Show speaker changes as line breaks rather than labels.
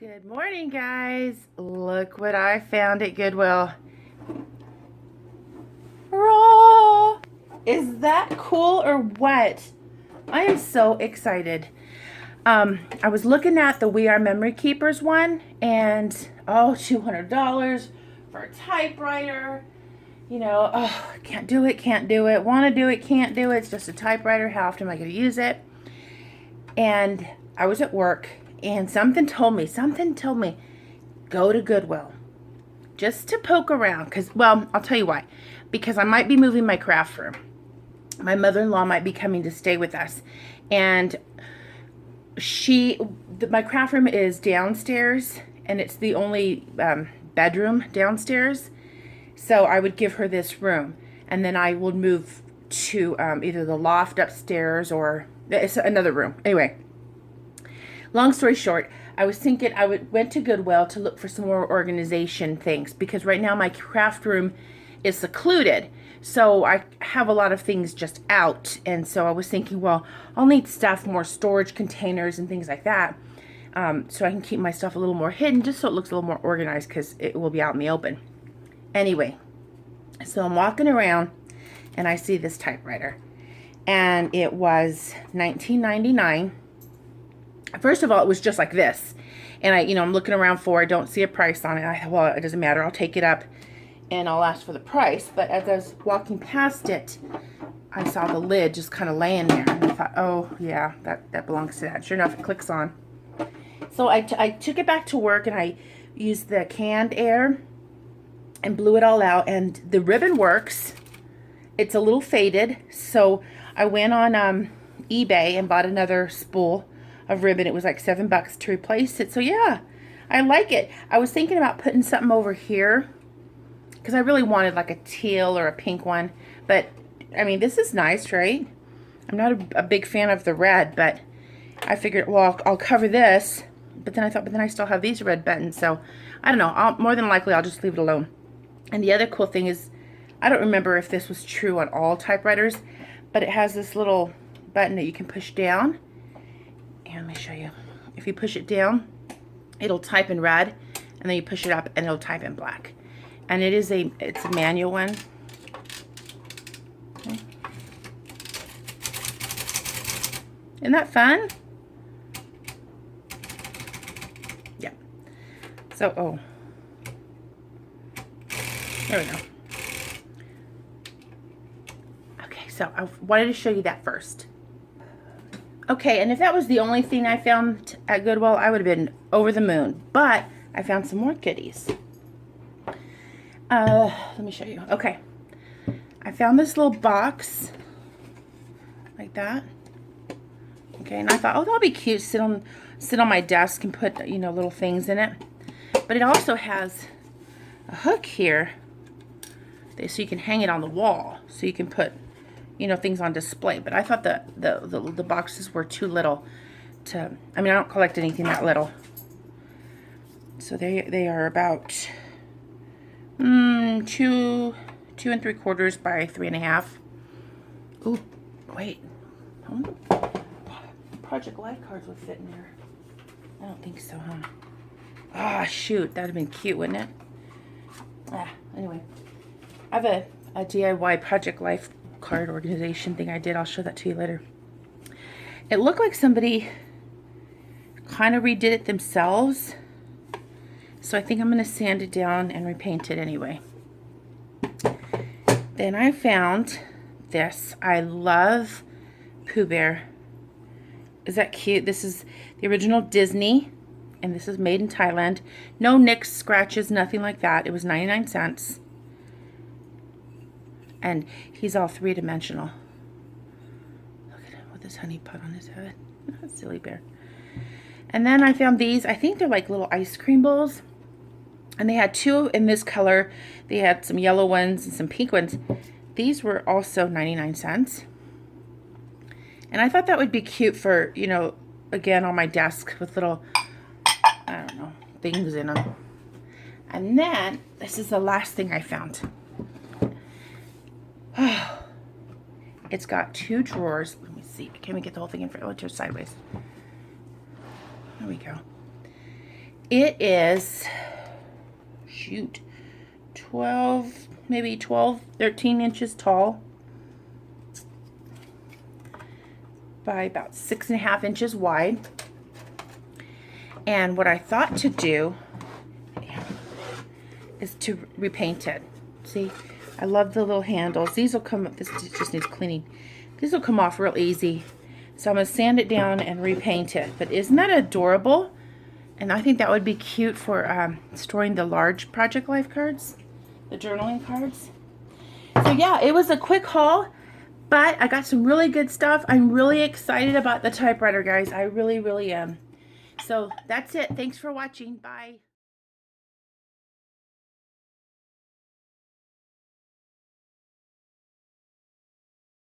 Good morning, guys. Look what I found at Goodwill. Raw! Is that cool or what? I am so excited. I was looking at the We Are Memory Keepers one, and $200 for a typewriter. You know, can't do it, can't do it. Want to do it, can't do it. It's just a typewriter. How often am I going to use it? And I was at work, and something told me, go to Goodwill. Just to poke around. Well, I'll tell you why. Because I might be moving my craft room. My mother-in-law might be coming to stay with us. And my craft room is downstairs, and it's the only bedroom downstairs. So I would give her this room, and then I would move to either the loft upstairs or it's another room. Anyway, long story short, I was thinking went to Goodwill to look for some more organization things, because right now my craft room is secluded. So I have a lot of things just out, and so I was thinking, well, I'll need stuff, more storage containers and things like that, so I can keep my stuff a little more hidden, just so it looks a little more organized, because it will be out in the open. Anyway, so I'm walking around, and I see this typewriter, and it was $19.99. First of all, it was just like this, and I'm looking around for it, don't see a price on it. I thought, well, it doesn't matter, I'll take it up and I'll ask for the price. But as I was walking past it, I saw the lid just kind of laying there, and I thought, oh yeah, that belongs to that. Sure enough, it clicks on. So I took it back to work, and I used the canned air and blew it all out, and the ribbon works. It's a little faded, so I went on eBay and bought another spool of ribbon. It was like $7 to replace it. So yeah, I like it. I was thinking about putting something over here, because I really wanted like a teal or a pink one. But I mean, this is nice, right? I'm not a big fan of the red, but I figured, well, I'll cover this. But then I thought, but then I still have these red buttons, so I don't know. More than likely, I'll just leave it alone. And the other cool thing is, I don't remember if this was true on all typewriters, but it has this little button that you can push down. And let me show you. If you push it down, it'll type in red, and then you push it up, and it'll type in black. And it's a manual one. Okay. Isn't that fun? Yeah. So, there we go. Okay, so I wanted to show you that first. Okay, and if that was the only thing I found at Goodwill, I would have been over the moon. But I found some more goodies. Let me show you. Okay, I found this little box like that. Okay, and I thought, oh, that'll be cute. Sit on my desk and put little things in it. But it also has a hook here, so you can hang it on the wall, so you can put things on display. But I thought the boxes were too little to. I mean, I don't collect anything that little. So they are about 2 3/4 by 3.5. Ooh, wait. Project Life cards would fit in there. I don't think so, huh? Ah, shoot. That would have been cute, wouldn't it? Anyway. I have a DIY Project Life card organization thing I did. I'll show that to you later. It looked like somebody kind of redid it themselves. So I think I'm going to sand it down and repaint it anyway. Then I found this. I love Pooh Bear. Is that cute? This is the original Disney, and this is made in Thailand. No nicks, scratches, nothing like that. It was 99 cents. And he's all three-dimensional. Look at him with his honey pot on his head. Silly bear. And then I found these. I think they're like little ice cream bowls. And they had 2 in this color. They had some yellow ones and some pink ones. These were also 99 cents. And I thought that would be cute for, again, on my desk with little, I don't know, things in them. And then, this is the last thing I found. It's got 2 drawers. Let me see. Can we get the whole thing in front? Oh, it's sideways. There we go. It is, shoot, 12, maybe 12, 13 inches tall by about 6.5 inches wide. And what I thought to do is to repaint it. See, I love the little handles. These will come, this just needs cleaning. These will come off real easy. So I'm going to sand it down and repaint it. But isn't that adorable? And I think that would be cute for storing the large Project Life cards, the journaling cards. So yeah, it was a quick haul, but I got some really good stuff. I'm really excited about the typewriter, guys. I really, really am. So that's it. Thanks for watching. Bye.